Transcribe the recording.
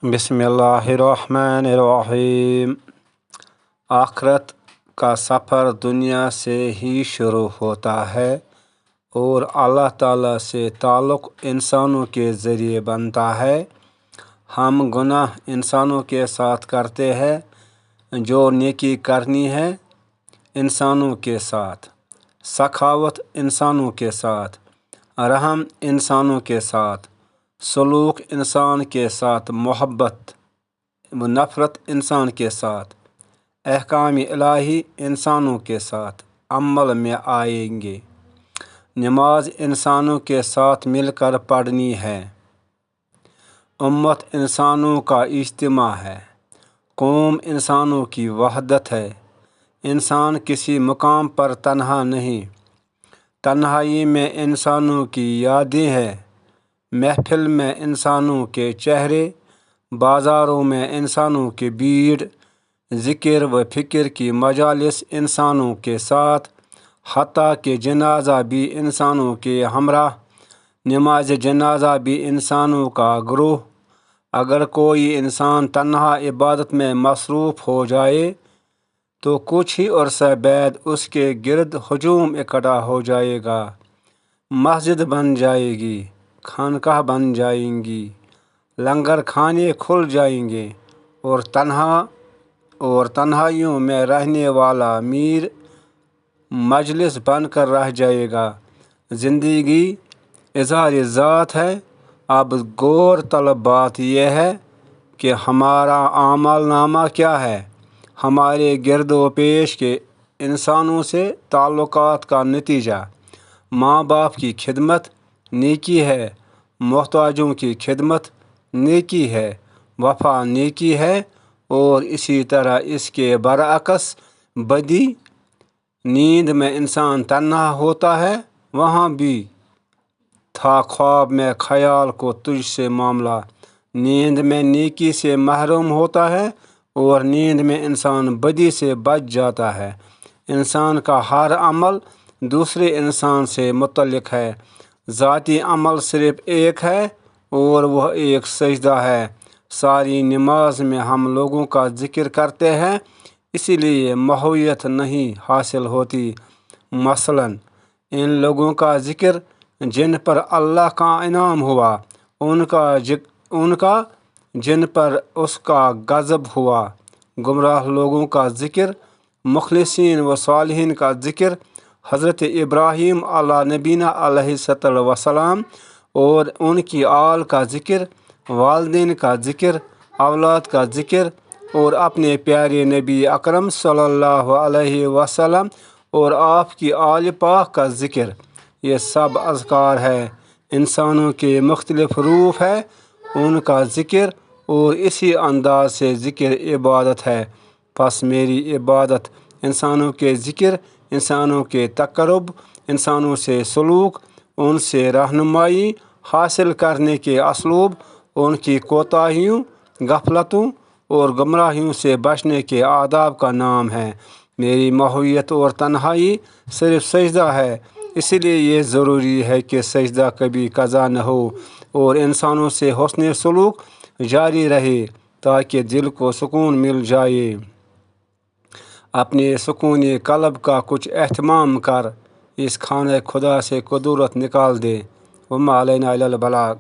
बिस्मिल्लाहिर्रहमानिर्रहीम। आखिरत का सफ़र दुनिया से ही शुरू होता है और अल्लाह ताला से ताल्लुक़ इंसानों के ज़रिए बनता है। हम गुनाह इंसानों के साथ करते हैं, जो नेकी करनी है इंसानों के साथ, सखावत इंसानों के साथ, रहम इंसानों के साथ, सलूक इंसान के साथ, मोहब्बत व नफ़रत इंसान के साथ, अहकाम इलाही इंसानों के साथ अमल में आएंगे। नमाज इंसानों के साथ मिलकर पढ़नी है। उम्मत इंसानों का इज्तिमा है। कौम इंसानों की वहदत है। इंसान किसी मुकाम पर तन्हा नहीं, तन्हाई में इंसानों की यादें हैं। महफिल में इंसानों के चेहरे, बाज़ारों में इंसानों की भीड़, ज़िक्र व फ़िक्र की मजालिस इंसानों के साथ, हत्ता के जनाजा भी इंसानों के हमराह, नमाज जनाजा भी इंसानों का ग्रोह। अगर कोई इंसान तन्हा इबादत में मसरूफ़ हो जाए तो कुछ ही अरसा बाद उसके गिर्द हुजूम इकट्ठा हो जाएगा। मस्जिद बन जाएगी, खानकाह बन जाएंगी, लंगर खाने खुल जाएंगे और तन्हाइयों में रहने वाला मीर मजलिस बनकर रह जाएगा। ज़िंदगी इज़हार ज़ात है। अब गौर तलब बात यह है कि हमारा आमल नामा क्या है। हमारे गिरदो पेश के इंसानों से ताल्लुकात का नतीजा माँ बाप की खिदमत नेकी है, मोहताजों की खिदमत नेकी है, वफ़ा नेकी है और इसी तरह इसके बरअक्स बदी। नींद में इंसान तन्हा होता है, वहाँ भी था ख्वाब में ख्याल को तुझसे मामला। नींद में नेकी से महरूम होता है और नींद में इंसान बदी से बच जाता है। इंसान का हर अमल दूसरे इंसान से मुतल्लिक़ है। ज़ाती अमल सिर्फ़ एक है और वह एक सजदा है। सारी नमाज में हम लोगों का ज़िक्र करते हैं, इसीलिए महवियत नहीं हासिल होती। मसलन इन लोगों का ज़िक्र जिन पर अल्लाह का इनाम हुआ, उनका जिन पर उसका गज़ब हुआ। गुमराह लोगों का ज़िक्र, मुखलिसीन व सालिहीन का ज़िक्र, हज़रत इब्राहीम अला नबीना अलैहिस्सलातु वस्सलाम और उनकी आल का ज़िक्र, वालिदैन का ज़िक्र, औलाद का ज़िक्र और अपने प्यारे नबी अकरम सल्लल्लाहु अलैहि वसल्लम और आपकी आल पाक का ज़िक्र, ये सब अज़कार है। इंसानों के मुख्तलिफ रूप है उनका ज़िक्र और इसी अंदाज से ज़िक्र इबादत है। बस मेरी इबादत इंसानों के ज़िक्र, इंसानों के तक़र्रुब, इंसानों से सलूक, उनसे रहनुमाई हासिल करने के असलूब, उनकी कोताहियों, गफलतों और गुमराहियों से बचने के आदाब का नाम है। मेरी महवियत और तन्हाई सिर्फ़ सजदा है, इसलिए ये ज़रूरी है कि सजदा कभी क़ज़ा न हो और इंसानों से हुस्न सलूक जारी रहे ताकि दिल को सुकून मिल जाए। अपने सुकून क़ल्ब का कुछ एहतमाम कर इस खाने खुदा से कुदरत निकाल दे। वमा अलैना इल्लल बलाग।